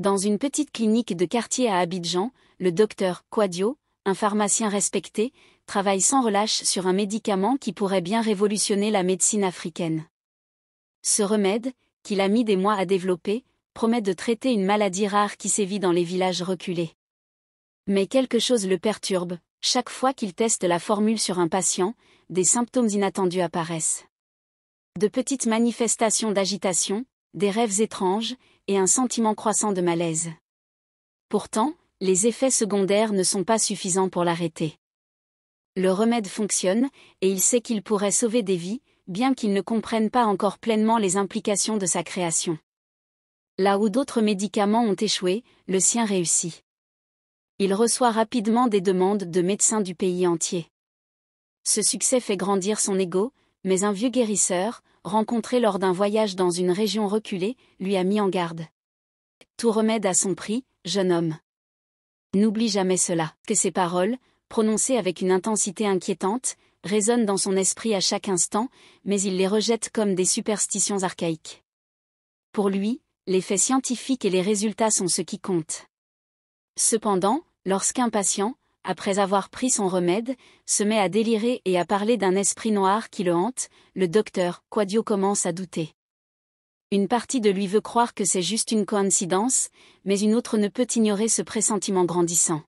Dans une petite clinique de quartier à Abidjan, le docteur Quadio, un pharmacien respecté, travaille sans relâche sur un médicament qui pourrait bien révolutionner la médecine africaine. Ce remède, qu'il a mis des mois à développer, promet de traiter une maladie rare qui sévit dans les villages reculés. Mais quelque chose le perturbe, chaque fois qu'il teste la formule sur un patient, des symptômes inattendus apparaissent. De petites manifestations d'agitation, des rêves étranges, et un sentiment croissant de malaise. Pourtant, les effets secondaires ne sont pas suffisants pour l'arrêter. Le remède fonctionne, et il sait qu'il pourrait sauver des vies, bien qu'il ne comprenne pas encore pleinement les implications de sa création. Là où d'autres médicaments ont échoué, le sien réussit. Il reçoit rapidement des demandes de médecins du pays entier. Ce succès fait grandir son ego, mais un vieux guérisseur, rencontré lors d'un voyage dans une région reculée, lui a mis en garde. Tout remède a son prix, jeune homme. N'oublie jamais cela, que ces paroles, prononcées avec une intensité inquiétante, résonnent dans son esprit à chaque instant, mais il les rejette comme des superstitions archaïques. Pour lui, les faits scientifiques et les résultats sont ce qui compte. Cependant, lorsqu'un patient, après avoir pris son remède, se met à délirer et à parler d'un esprit noir qui le hante, le docteur Quadio commence à douter. Une partie de lui veut croire que c'est juste une coïncidence, mais une autre ne peut ignorer ce pressentiment grandissant.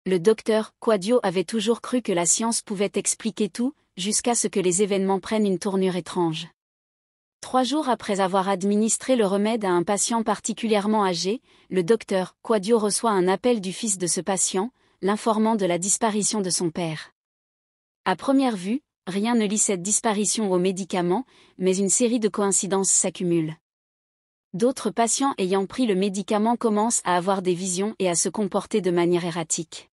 Le docteur Quadio avait toujours cru que la science pouvait expliquer tout, jusqu'à ce que les événements prennent une tournure étrange. 3 jours après avoir administré le remède à un patient particulièrement âgé, le docteur Quadio reçoit un appel du fils de ce patient, l'informant de la disparition de son père. À première vue, rien ne lie cette disparition au médicament, mais une série de coïncidences s'accumule. D'autres patients ayant pris le médicament commencent à avoir des visions et à se comporter de manière erratique.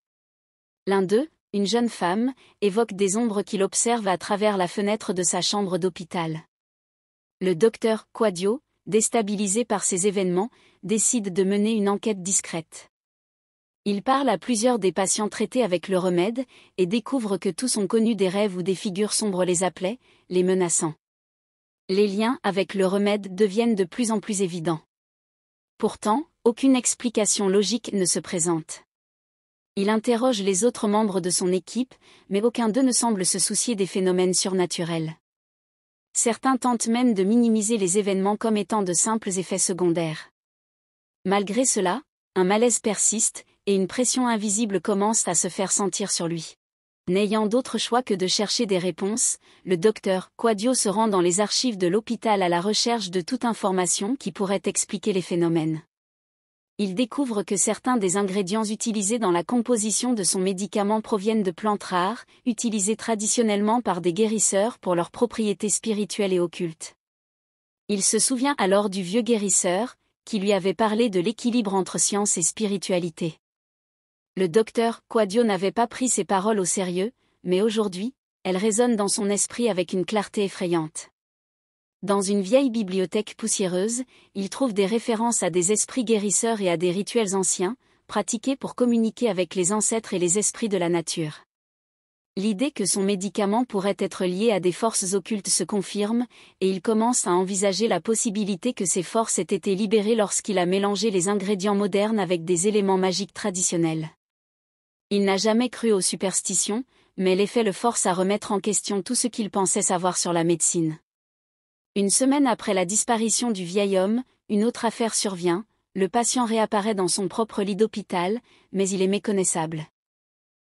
L'un d'eux, une jeune femme, évoque des ombres qu'il observe à travers la fenêtre de sa chambre d'hôpital. Le docteur Quadio, déstabilisé par ces événements, décide de mener une enquête discrète. Il parle à plusieurs des patients traités avec le remède, et découvre que tous ont connu des rêves où des figures sombres les appelaient, les menaçant. Les liens avec le remède deviennent de plus en plus évidents. Pourtant, aucune explication logique ne se présente. Il interroge les autres membres de son équipe, mais aucun d'eux ne semble se soucier des phénomènes surnaturels. Certains tentent même de minimiser les événements comme étant de simples effets secondaires. Malgré cela, un malaise persiste, et une pression invisible commence à se faire sentir sur lui. N'ayant d'autre choix que de chercher des réponses, le docteur Quadio se rend dans les archives de l'hôpital à la recherche de toute information qui pourrait expliquer les phénomènes. Il découvre que certains des ingrédients utilisés dans la composition de son médicament proviennent de plantes rares, utilisées traditionnellement par des guérisseurs pour leurs propriétés spirituelles et occultes. Il se souvient alors du vieux guérisseur, qui lui avait parlé de l'équilibre entre science et spiritualité. Le docteur Quadio n'avait pas pris ces paroles au sérieux, mais aujourd'hui, elles résonnent dans son esprit avec une clarté effrayante. Dans une vieille bibliothèque poussiéreuse, il trouve des références à des esprits guérisseurs et à des rituels anciens, pratiqués pour communiquer avec les ancêtres et les esprits de la nature. L'idée que son médicament pourrait être lié à des forces occultes se confirme, et il commence à envisager la possibilité que ces forces aient été libérées lorsqu'il a mélangé les ingrédients modernes avec des éléments magiques traditionnels. Il n'a jamais cru aux superstitions, mais les faits le forcent à remettre en question tout ce qu'il pensait savoir sur la médecine. Une semaine après la disparition du vieil homme, une autre affaire survient, le patient réapparaît dans son propre lit d'hôpital, mais il est méconnaissable.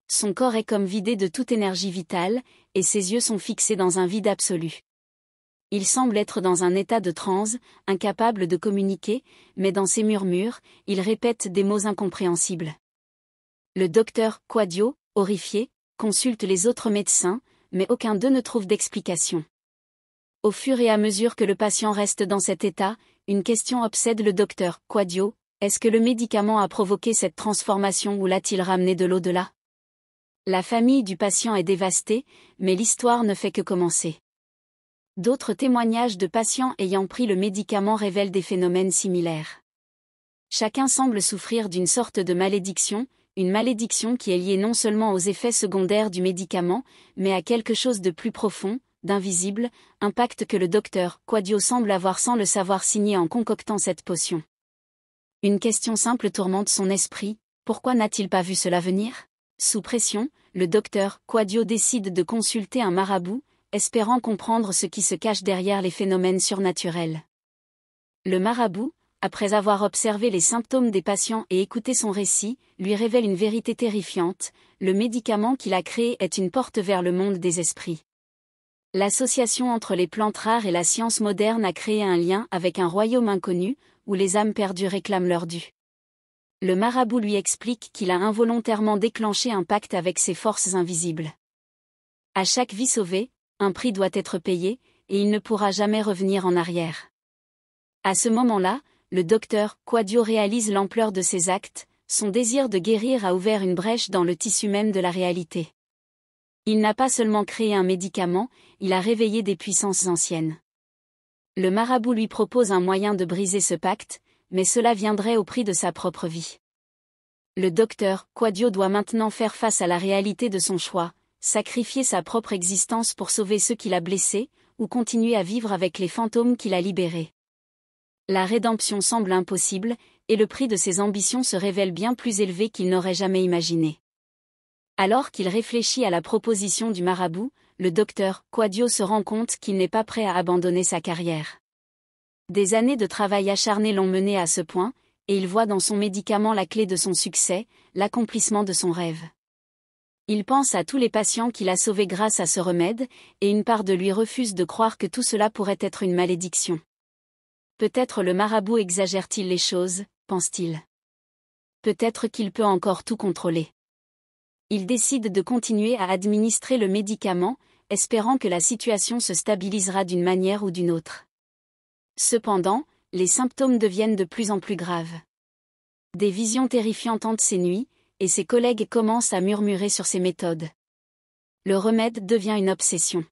Son corps est comme vidé de toute énergie vitale, et ses yeux sont fixés dans un vide absolu. Il semble être dans un état de transe, incapable de communiquer, mais dans ses murmures, il répète des mots incompréhensibles. Le docteur Quadio, horrifié, consulte les autres médecins, mais aucun d'eux ne trouve d'explication. Au fur et à mesure que le patient reste dans cet état, une question obsède le docteur Quadio: est-ce que le médicament a provoqué cette transformation ou l'a-t-il ramené de l'au-delà? La famille du patient est dévastée, mais l'histoire ne fait que commencer. D'autres témoignages de patients ayant pris le médicament révèlent des phénomènes similaires. Chacun semble souffrir d'une sorte de malédiction, une malédiction qui est liée non seulement aux effets secondaires du médicament, mais à quelque chose de plus profond, d'invisible, un pacte que le docteur Quadio semble avoir sans le savoir signé en concoctant cette potion. Une question simple tourmente son esprit, pourquoi n'a-t-il pas vu cela venir? Sous pression, le docteur Quadio décide de consulter un marabout, espérant comprendre ce qui se cache derrière les phénomènes surnaturels. Le marabout, après avoir observé les symptômes des patients et écouté son récit, lui révèle une vérité terrifiante, le médicament qu'il a créé est une porte vers le monde des esprits. L'association entre les plantes rares et la science moderne a créé un lien avec un royaume inconnu, où les âmes perdues réclament leur dû. Le marabout lui explique qu'il a involontairement déclenché un pacte avec ces forces invisibles. À chaque vie sauvée, un prix doit être payé, et il ne pourra jamais revenir en arrière. À ce moment-là, le docteur Quadio réalise l'ampleur de ses actes, son désir de guérir a ouvert une brèche dans le tissu même de la réalité. Il n'a pas seulement créé un médicament, il a réveillé des puissances anciennes. Le marabout lui propose un moyen de briser ce pacte, mais cela viendrait au prix de sa propre vie. Le docteur Quadio doit maintenant faire face à la réalité de son choix, sacrifier sa propre existence pour sauver ceux qu'il a blessés, ou continuer à vivre avec les fantômes qu'il a libérés. La rédemption semble impossible, et le prix de ses ambitions se révèle bien plus élevé qu'il n'aurait jamais imaginé. Alors qu'il réfléchit à la proposition du marabout, le docteur Quadio se rend compte qu'il n'est pas prêt à abandonner sa carrière. Des années de travail acharné l'ont mené à ce point, et il voit dans son médicament la clé de son succès, l'accomplissement de son rêve. Il pense à tous les patients qu'il a sauvés grâce à ce remède, et une part de lui refuse de croire que tout cela pourrait être une malédiction. Peut-être le marabout exagère-t-il les choses, pense-t-il. Peut-être qu'il peut encore tout contrôler. Il décide de continuer à administrer le médicament, espérant que la situation se stabilisera d'une manière ou d'une autre. Cependant, les symptômes deviennent de plus en plus graves. Des visions terrifiantes hantent ses nuits, et ses collègues commencent à murmurer sur ses méthodes. Le remède devient une obsession.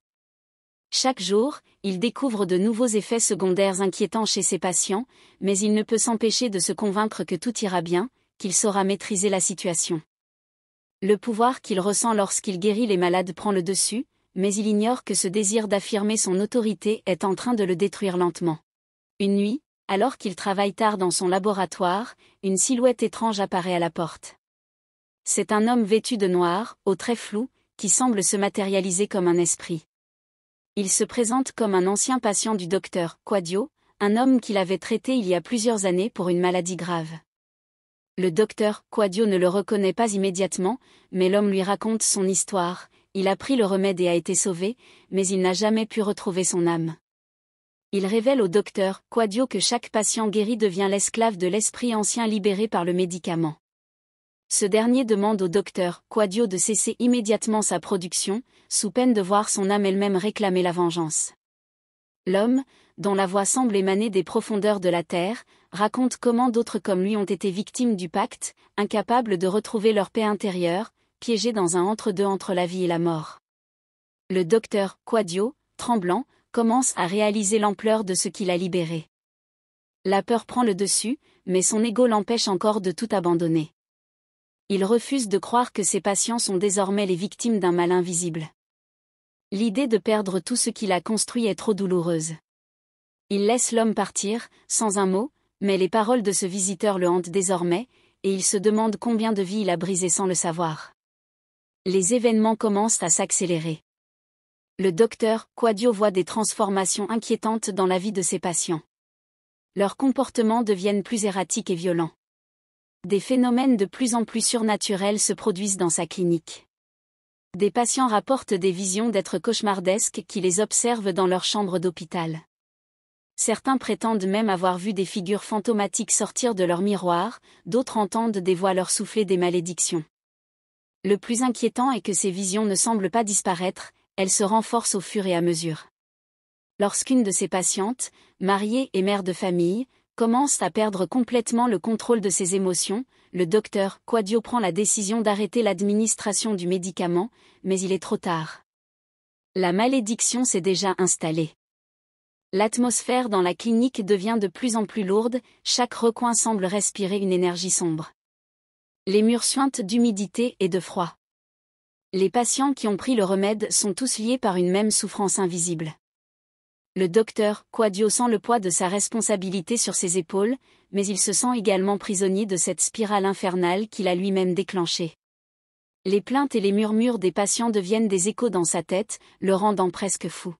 Chaque jour, il découvre de nouveaux effets secondaires inquiétants chez ses patients, mais il ne peut s'empêcher de se convaincre que tout ira bien, qu'il saura maîtriser la situation. Le pouvoir qu'il ressent lorsqu'il guérit les malades prend le dessus, mais il ignore que ce désir d'affirmer son autorité est en train de le détruire lentement. Une nuit, alors qu'il travaille tard dans son laboratoire, une silhouette étrange apparaît à la porte. C'est un homme vêtu de noir, aux traits flous, qui semble se matérialiser comme un esprit. Il se présente comme un ancien patient du docteur Quadio, un homme qu'il avait traité il y a plusieurs années pour une maladie grave. Le docteur Quadio ne le reconnaît pas immédiatement, mais l'homme lui raconte son histoire, il a pris le remède et a été sauvé, mais il n'a jamais pu retrouver son âme. Il révèle au docteur Quadio que chaque patient guéri devient l'esclave de l'esprit ancien libéré par le médicament. Ce dernier demande au docteur Quadio de cesser immédiatement sa production, sous peine de voir son âme elle-même réclamer la vengeance. L'homme, dont la voix semble émaner des profondeurs de la terre, raconte comment d'autres comme lui ont été victimes du pacte, incapables de retrouver leur paix intérieure, piégés dans un entre-deux entre la vie et la mort. Le docteur Quadio, tremblant, commence à réaliser l'ampleur de ce qu'il a libéré. La peur prend le dessus, mais son ego l'empêche encore de tout abandonner. Il refuse de croire que ses patients sont désormais les victimes d'un mal invisible. L'idée de perdre tout ce qu'il a construit est trop douloureuse. Il laisse l'homme partir, sans un mot, mais les paroles de ce visiteur le hantent désormais, et il se demande combien de vies il a brisées sans le savoir. Les événements commencent à s'accélérer. Le docteur Quadio voit des transformations inquiétantes dans la vie de ses patients. Leurs comportements deviennent plus erratiques et violents. Des phénomènes de plus en plus surnaturels se produisent dans sa clinique. Des patients rapportent des visions d'êtres cauchemardesques qui les observent dans leur chambre d'hôpital. Certains prétendent même avoir vu des figures fantomatiques sortir de leur miroir, d'autres entendent des voix leur souffler des malédictions. Le plus inquiétant est que ces visions ne semblent pas disparaître, elles se renforcent au fur et à mesure. Lorsqu'une de ses patientes, mariée et mère de famille, commence à perdre complètement le contrôle de ses émotions, le docteur Quadio prend la décision d'arrêter l'administration du médicament, mais il est trop tard. La malédiction s'est déjà installée. L'atmosphère dans la clinique devient de plus en plus lourde, chaque recoin semble respirer une énergie sombre. Les murs suintent d'humidité et de froid. Les patients qui ont pris le remède sont tous liés par une même souffrance invisible. Le docteur Quadio sent le poids de sa responsabilité sur ses épaules, mais il se sent également prisonnier de cette spirale infernale qu'il a lui-même déclenchée. Les plaintes et les murmures des patients deviennent des échos dans sa tête, le rendant presque fou.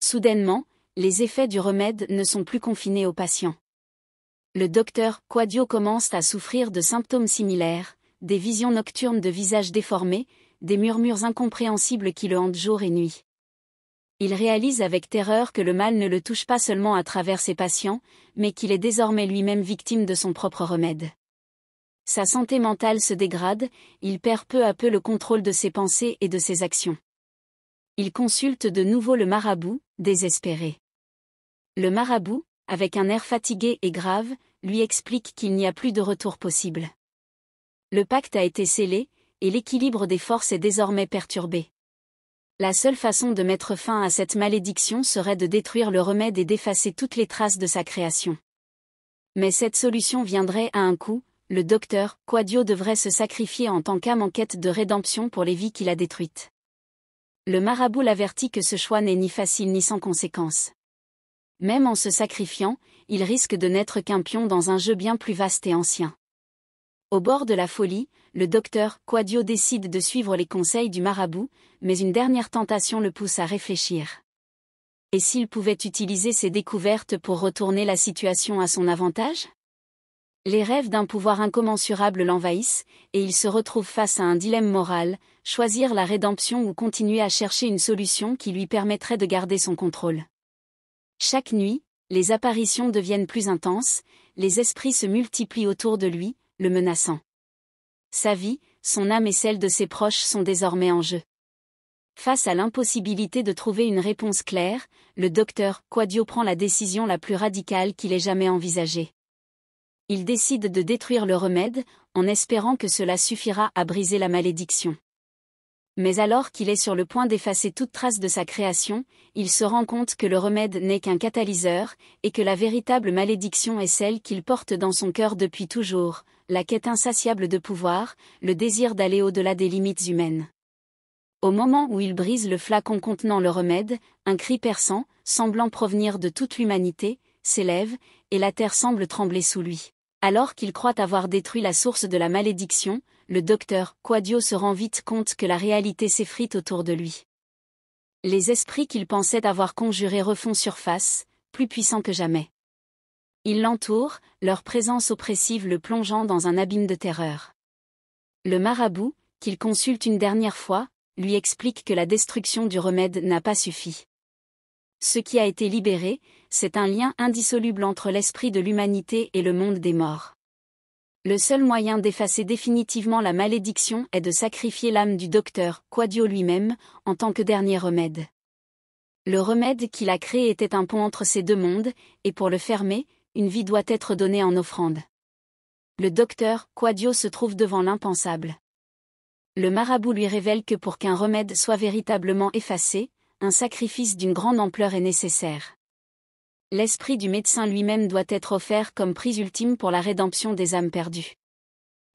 Soudainement, les effets du remède ne sont plus confinés aux patients. Le docteur Quadio commence à souffrir de symptômes similaires, des visions nocturnes de visages déformés, des murmures incompréhensibles qui le hantent jour et nuit. Il réalise avec terreur que le mal ne le touche pas seulement à travers ses patients, mais qu'il est désormais lui-même victime de son propre remède. Sa santé mentale se dégrade, il perd peu à peu le contrôle de ses pensées et de ses actions. Il consulte de nouveau le marabout, désespéré. Le marabout, avec un air fatigué et grave, lui explique qu'il n'y a plus de retour possible. Le pacte a été scellé, et l'équilibre des forces est désormais perturbé. La seule façon de mettre fin à cette malédiction serait de détruire le remède et d'effacer toutes les traces de sa création. Mais cette solution viendrait à un coût, le docteur Quadio devrait se sacrifier en tant qu'âme en quête de rédemption pour les vies qu'il a détruites. Le marabout l'avertit que ce choix n'est ni facile ni sans conséquence. Même en se sacrifiant, il risque de n'être qu'un pion dans un jeu bien plus vaste et ancien. Au bord de la folie, le docteur Quadio décide de suivre les conseils du marabout, mais une dernière tentation le pousse à réfléchir. Et s'il pouvait utiliser ses découvertes pour retourner la situation à son avantage ? Les rêves d'un pouvoir incommensurable l'envahissent, et il se retrouve face à un dilemme moral, choisir la rédemption ou continuer à chercher une solution qui lui permettrait de garder son contrôle. Chaque nuit, les apparitions deviennent plus intenses, les esprits se multiplient autour de lui, le menaçant. Sa vie, son âme et celle de ses proches sont désormais en jeu. Face à l'impossibilité de trouver une réponse claire, le docteur Quadio prend la décision la plus radicale qu'il ait jamais envisagée. Il décide de détruire le remède, en espérant que cela suffira à briser la malédiction. Mais alors qu'il est sur le point d'effacer toute trace de sa création, il se rend compte que le remède n'est qu'un catalyseur, et que la véritable malédiction est celle qu'il porte dans son cœur depuis toujours, la quête insatiable de pouvoir, le désir d'aller au-delà des limites humaines. Au moment où il brise le flacon contenant le remède, un cri perçant, semblant provenir de toute l'humanité, s'élève, et la terre semble trembler sous lui. Alors qu'il croit avoir détruit la source de la malédiction, le docteur Quadio se rend vite compte que la réalité s'effrite autour de lui. Les esprits qu'il pensait avoir conjurés refont surface, plus puissants que jamais. Ils l'entourent, leur présence oppressive le plongeant dans un abîme de terreur. Le marabout, qu'il consulte une dernière fois, lui explique que la destruction du remède n'a pas suffi. Ce qui a été libéré, c'est un lien indissoluble entre l'esprit de l'humanité et le monde des morts. Le seul moyen d'effacer définitivement la malédiction est de sacrifier l'âme du docteur Quadio lui-même, en tant que dernier remède. Le remède qu'il a créé était un pont entre ces deux mondes, et pour le fermer, une vie doit être donnée en offrande. Le docteur Quadio se trouve devant l'impensable. Le marabout lui révèle que pour qu'un remède soit véritablement effacé, un sacrifice d'une grande ampleur est nécessaire. L'esprit du médecin lui-même doit être offert comme prix ultime pour la rédemption des âmes perdues.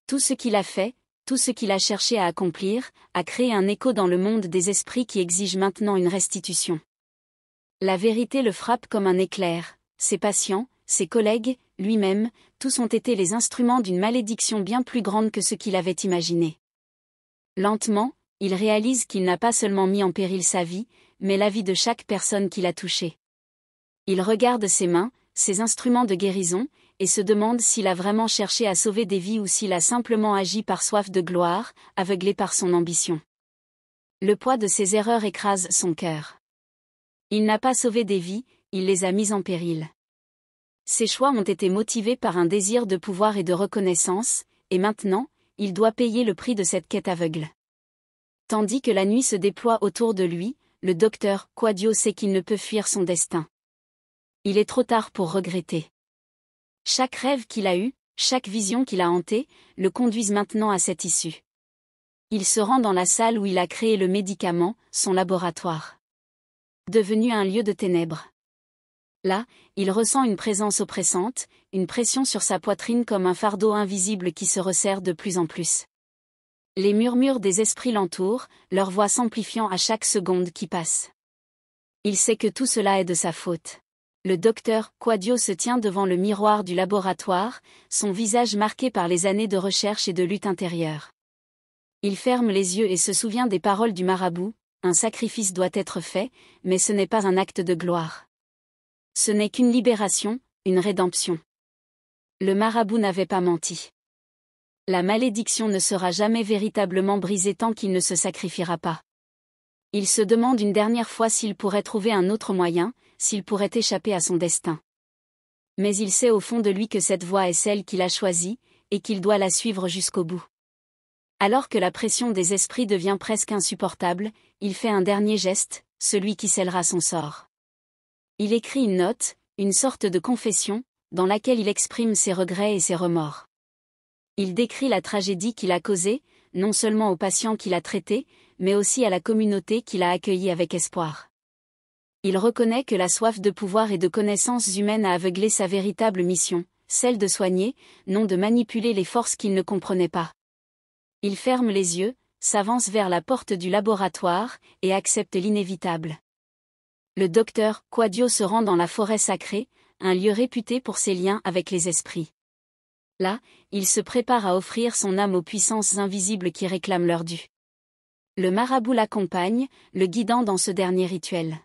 Tout ce qu'il a fait, tout ce qu'il a cherché à accomplir, a créé un écho dans le monde des esprits qui exige maintenant une restitution. La vérité le frappe comme un éclair, ses patients, ses collègues, lui-même, tous ont été les instruments d'une malédiction bien plus grande que ce qu'il avait imaginé. Lentement, il réalise qu'il n'a pas seulement mis en péril sa vie, mais la vie de chaque personne qu'il a touchée. Il regarde ses mains, ses instruments de guérison, et se demande s'il a vraiment cherché à sauver des vies ou s'il a simplement agi par soif de gloire, aveuglé par son ambition. Le poids de ses erreurs écrase son cœur. Il n'a pas sauvé des vies, il les a mises en péril. Ses choix ont été motivés par un désir de pouvoir et de reconnaissance, et maintenant, il doit payer le prix de cette quête aveugle. Tandis que la nuit se déploie autour de lui, le docteur Quadio sait qu'il ne peut fuir son destin. Il est trop tard pour regretter. Chaque rêve qu'il a eu, chaque vision qu'il a hantée, le conduisent maintenant à cette issue. Il se rend dans la salle où il a créé le médicament, son laboratoire. Devenu un lieu de ténèbres. Là, il ressent une présence oppressante, une pression sur sa poitrine comme un fardeau invisible qui se resserre de plus en plus. Les murmures des esprits l'entourent, leur voix s'amplifiant à chaque seconde qui passe. Il sait que tout cela est de sa faute. Le docteur Quadio se tient devant le miroir du laboratoire, son visage marqué par les années de recherche et de lutte intérieure. Il ferme les yeux et se souvient des paroles du marabout: un sacrifice doit être fait, mais ce n'est pas un acte de gloire. Ce n'est qu'une libération, une rédemption. Le marabout n'avait pas menti. La malédiction ne sera jamais véritablement brisée tant qu'il ne se sacrifiera pas. Il se demande une dernière fois s'il pourrait trouver un autre moyen, s'il pourrait échapper à son destin. Mais il sait au fond de lui que cette voie est celle qu'il a choisie, et qu'il doit la suivre jusqu'au bout. Alors que la pression des esprits devient presque insupportable, il fait un dernier geste, celui qui scellera son sort. Il écrit une note, une sorte de confession, dans laquelle il exprime ses regrets et ses remords. Il décrit la tragédie qu'il a causée, non seulement aux patients qu'il a traités, mais aussi à la communauté qu'il a accueillie avec espoir. Il reconnaît que la soif de pouvoir et de connaissances humaines a aveuglé sa véritable mission, celle de soigner, non de manipuler les forces qu'il ne comprenait pas. Il ferme les yeux, s'avance vers la porte du laboratoire, et accepte l'inévitable. Le docteur Quadio se rend dans la forêt sacrée, un lieu réputé pour ses liens avec les esprits. Là, il se prépare à offrir son âme aux puissances invisibles qui réclament leur dû. Le marabout l'accompagne, le guidant dans ce dernier rituel.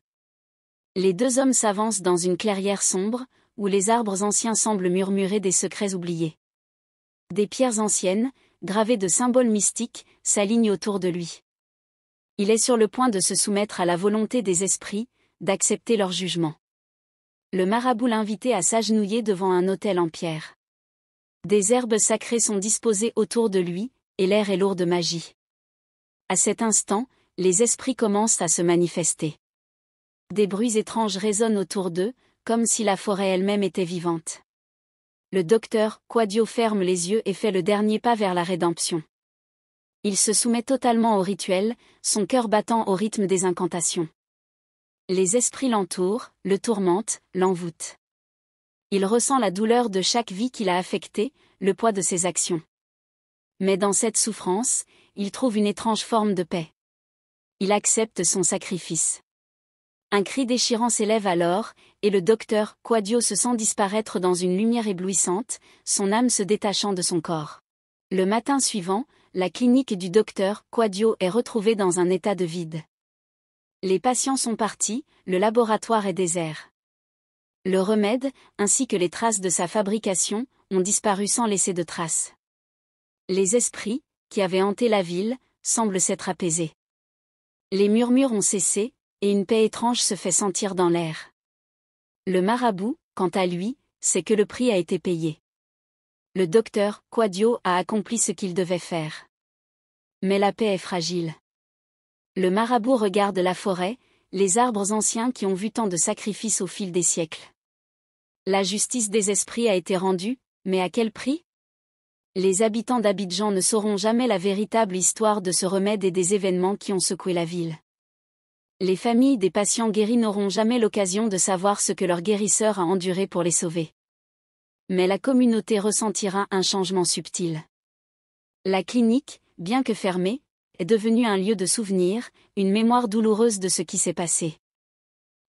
Les deux hommes s'avancent dans une clairière sombre, où les arbres anciens semblent murmurer des secrets oubliés. Des pierres anciennes, gravées de symboles mystiques, s'alignent autour de lui. Il est sur le point de se soumettre à la volonté des esprits, d'accepter leur jugement. Le marabout l'invitait à s'agenouiller devant un autel en pierre. Des herbes sacrées sont disposées autour de lui, et l'air est lourd de magie. À cet instant, les esprits commencent à se manifester. Des bruits étranges résonnent autour d'eux, comme si la forêt elle-même était vivante. Le docteur Quadio ferme les yeux et fait le dernier pas vers la rédemption. Il se soumet totalement au rituel, son cœur battant au rythme des incantations. Les esprits l'entourent, le tourmentent, l'envoûtent. Il ressent la douleur de chaque vie qu'il a affectée, le poids de ses actions. Mais dans cette souffrance, il trouve une étrange forme de paix. Il accepte son sacrifice. Un cri déchirant s'élève alors, et le docteur Quadio se sent disparaître dans une lumière éblouissante, son âme se détachant de son corps. Le matin suivant, la clinique du docteur Quadio est retrouvée dans un état de vide. Les patients sont partis, le laboratoire est désert. Le remède, ainsi que les traces de sa fabrication, ont disparu sans laisser de traces. Les esprits, qui avaient hanté la ville, semblent s'être apaisés. Les murmures ont cessé, et une paix étrange se fait sentir dans l'air. Le marabout, quant à lui, sait que le prix a été payé. Le docteur Quadio a accompli ce qu'il devait faire. Mais la paix est fragile. Le marabout regarde la forêt, les arbres anciens qui ont vu tant de sacrifices au fil des siècles. La justice des esprits a été rendue, mais à quel prix? Les habitants d'Abidjan ne sauront jamais la véritable histoire de ce remède et des événements qui ont secoué la ville. Les familles des patients guéris n'auront jamais l'occasion de savoir ce que leur guérisseur a enduré pour les sauver. Mais la communauté ressentira un changement subtil. La clinique, bien que fermée, est devenue un lieu de souvenir, une mémoire douloureuse de ce qui s'est passé.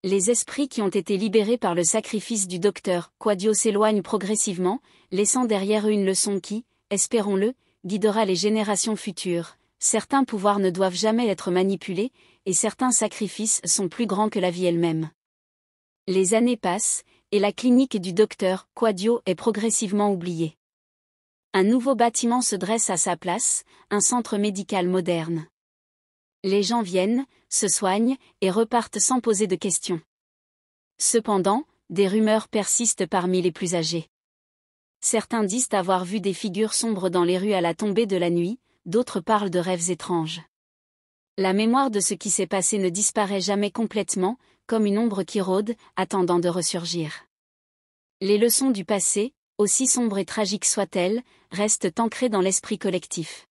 Les esprits qui ont été libérés par le sacrifice du docteur Quadio s'éloignent progressivement, laissant derrière eux une leçon qui, espérons-le, guidera les générations futures. Certains pouvoirs ne doivent jamais être manipulés, et certains sacrifices sont plus grands que la vie elle-même. Les années passent, et la clinique du docteur Quadio est progressivement oubliée. Un nouveau bâtiment se dresse à sa place, un centre médical moderne. Les gens viennent, se soignent, et repartent sans poser de questions. Cependant, des rumeurs persistent parmi les plus âgés. Certains disent avoir vu des figures sombres dans les rues à la tombée de la nuit, d'autres parlent de rêves étranges. La mémoire de ce qui s'est passé ne disparaît jamais complètement, comme une ombre qui rôde, attendant de ressurgir. Les leçons du passé, aussi sombres et tragiques soient-elles, restent ancrées dans l'esprit collectif.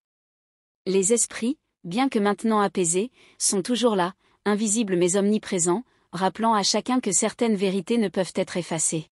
Les esprits, bien que maintenant apaisés, sont toujours là, invisibles mais omniprésents, rappelant à chacun que certaines vérités ne peuvent être effacées.